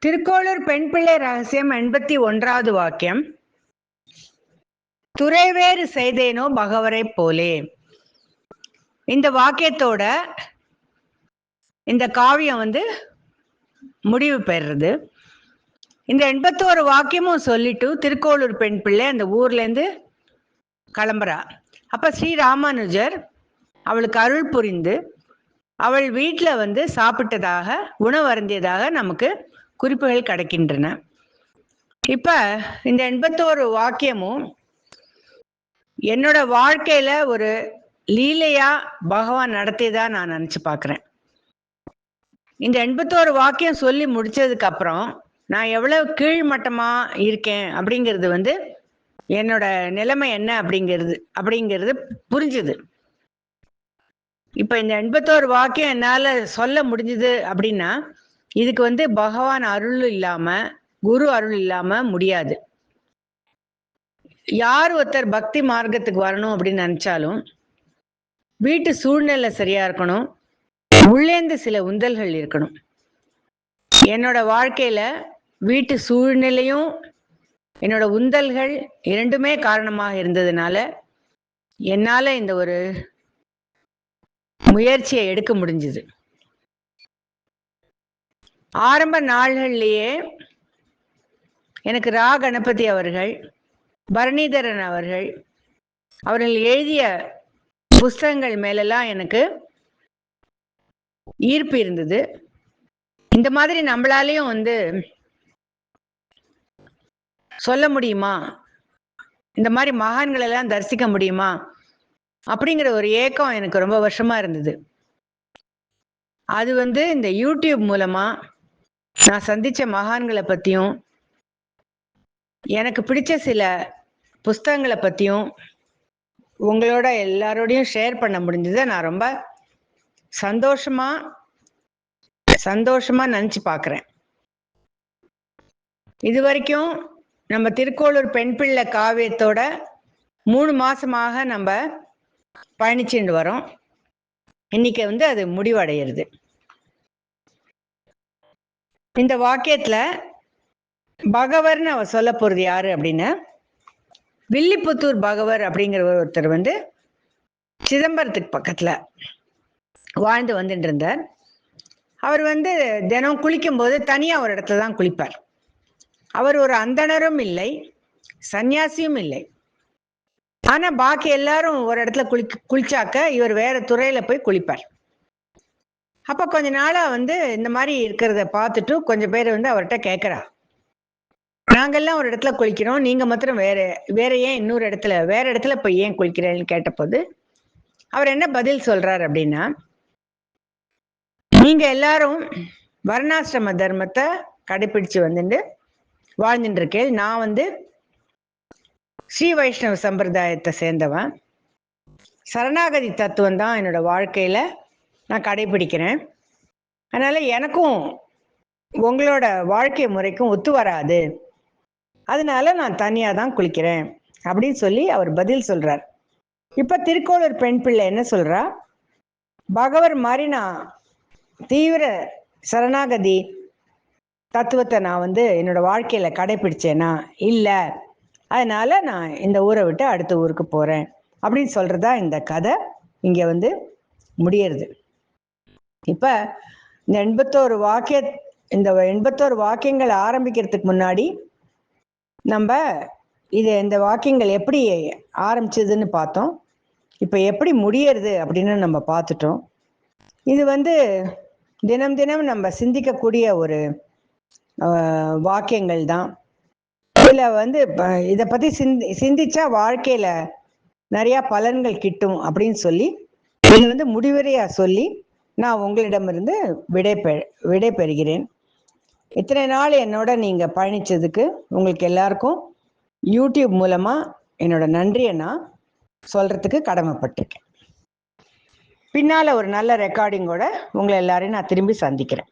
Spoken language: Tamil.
திருக்கோளூர் பெண் பிள்ளை ரகசியம் 81வது வாக்கியம். துறைவேறு செய்தேனோ பகவரை போலே. இந்த வாக்கியத்தோட இந்த காவியம் முடிவு பெறுறது. இந்த 81 வாக்கியமும் சொல்லிட்டு திருக்கோளூர் பெண் பிள்ளை அந்த ஊர்ல இருந்து கிளம்புறா. அப்ப ஸ்ரீ ராமானுஜர் அவளுக்கு அருள் புரிந்து அவள் வீட்டில் சாப்பிட்டதாக உணவு அருந்தியதாக நமக்கு குறிப்புகள் கிடைக்கின்றன. இப்ப இந்த 81 வாக்கியமும் என்னோட வாழ்க்கையில ஒரு லீலையா பகவான் நடத்தியதா நான் நினைச்சு பார்க்கிறேன். இந்த 81 வாக்கியம் சொல்லி முடிச்சதுக்கு அப்புறம் நான் எவ்வளவு கீழ்மட்டமா இருக்கேன் அப்படிங்கிறது என்னோட நிலைமை என்ன அப்படிங்கிறது புரிஞ்சுது. இப்ப இந்த 81 வாக்கியம் என்னால சொல்ல முடிஞ்சது அப்படின்னா இதுக்கு பகவான் அருள் இல்லாம குரு அருள் இல்லாம முடியாது. யார் ஒருத்தர் பக்தி மார்க்கத்துக்கு வரணும் அப்படின்னு நினைச்சாலும் வீட்டு சூழ்நிலை சரியா இருக்கணும், உள்ளேந்து சில உந்தல்கள் இருக்கணும். என்னோட வாழ்க்கையில வீட்டு சூழ்நிலையும் என்னோட உந்தல்கள் இரண்டுமே காரணமாக இருந்ததுனால என்னால இந்த ஒரு முயற்சியை எடுக்க முடிஞ்சது. ஆரம்ப நாள்கள்லேயே எனக்கு ரா கணபதி அவர்கள், பரணிதரன் அவர்கள் எழுதிய புஸ்தகங்கள் மேலெல்லாம் எனக்கு ஈர்ப்பு இருந்தது. இந்த மாதிரி நம்மளாலையும் சொல்ல முடியுமா, இந்த மாதிரி மகான்கள் எல்லாம் தரிசிக்க முடியுமா அப்படிங்கிற ஒரு ஏக்கம் எனக்கு ரொம்ப வருஷமா இருந்தது. அது இந்த யூடியூப் மூலமா நான் சந்திச்ச மகான்களை பத்தியும் எனக்கு பிடிச்ச சில புஸ்தகங்களை பத்தியும் உங்களோட எல்லாரோடையும் ஷேர் பண்ண முடிஞ்சதை நான் ரொம்ப சந்தோஷமா நினைச்சு பார்க்கிறேன். இது வரைக்கும் நம்ம திருக்கோளூர் பெண் பிள்ளை காவியத்தோட 3 மாசமாக நம்ம பயணிச்சுட்டு வரோம். இன்னைக்கு அது முடிவடைகிறது. இந்த வாக்கியத்துல பகவர்னு அவ சொல்ல போறது யாரு அப்படின்னா, வில்லிபுத்தூர் பகவர் அப்படிங்கிற ஒருத்தர் சிதம்பரத்துக்கு பக்கத்துல வாழ்ந்து வந்துட்டு இருந்தார். அவர் தினம் குளிக்கும் போது தனியா ஒரு இடத்துல தான் குளிப்பார். அவர் ஒரு அந்தணரும் இல்லை, சன்னியாசியும் இல்லை. ஆனா பாக்கி எல்லாரும் ஒரு இடத்துல குளிச்சாக்க இவர் வேற துறையில போய் குளிப்பார். அப்ப கொஞ்ச நாளா இந்த மாதிரி இருக்கிறத பார்த்துட்டு கொஞ்சம் பேர் அவர்கிட்ட கேட்கிறா, நாங்கெல்லாம் ஒரு இடத்துல குளிக்கிறோம், நீங்க மாத்திரம் வேற ஏன் இன்னொரு இடத்துல வேற இடத்துல போய் ஏன் குளிக்கிறேன்னு கேட்டபோது அவர் என்ன பதில் சொல்றார் அப்படின்னா, நீங்க எல்லாரும் வர்ணாசிரம தர்மத்தை கடைபிடிச்சு வாழ்ந்துட்டு இருக்கேன். நான் ஸ்ரீ வைஷ்ணவ சம்பிரதாயத்தை சேர்ந்தவன். சரணாகதி தத்துவம் தான் என்னோட வாழ்க்கையில நான் கடைபிடிக்கிறேன். அதனால எனக்கும் உங்களோட வாழ்க்கை முறைக்கும் ஒத்து வராது, அதனால நான் தனியா தான் குளிக்கிறேன் அப்படின்னு சொல்லி அவர் பதில் சொல்றார். இப்ப திருக்கோளூர் பெண் பிள்ளை என்ன சொல்றா, பகவர் மாதிரி நான் தீவிர சரணாகதி தத்துவத்தை நான் என்னோட வாழ்க்கையில கடைபிடிச்சேனா இல்ல, அதனால நான் இந்த ஊரை விட்டு அடுத்த ஊருக்கு போறேன் அப்படின்னு சொல்றதா இந்த கதை இங்க முடியறது. இப்ப இந்த 81 வாக்கியங்கள் ஆரம்பிக்கிறதுக்கு முன்னாடி நம்ம இந்த வாக்கியங்கள் எப்படி ஆரம்பிச்சதுன்னு பார்த்தோம். இப்ப எப்படி முடியறது அப்படின்னு நம்ம பார்த்துட்டோம். இது தினம் தினம் நம்ம சிந்திக்கக்கூடிய ஒரு வாக்கியங்கள் தான். இதுல இதை பத்தி சிந்திச்சா வாழ்க்கையில நிறைய பலன்கள் கிட்டும் அப்படின்னு சொல்லி இது முடிவுரையா சொல்லி நான் உங்களிடமிருந்து விடை பெறுகிறேன். இத்தனை நாள் என்னோட நீங்க பயணிச்சதுக்கு உங்களுக்கு எல்லாருக்கும் யூடியூப் மூலமா என்னோட நன்றியை நான் சொல்றதுக்கு கடமைப்பட்டிருக்கேன். பின்னால ஒரு நல்ல ரெக்கார்டிங்கோட உங்களை எல்லாரையும் நான் திரும்பி சந்திக்கிறேன்.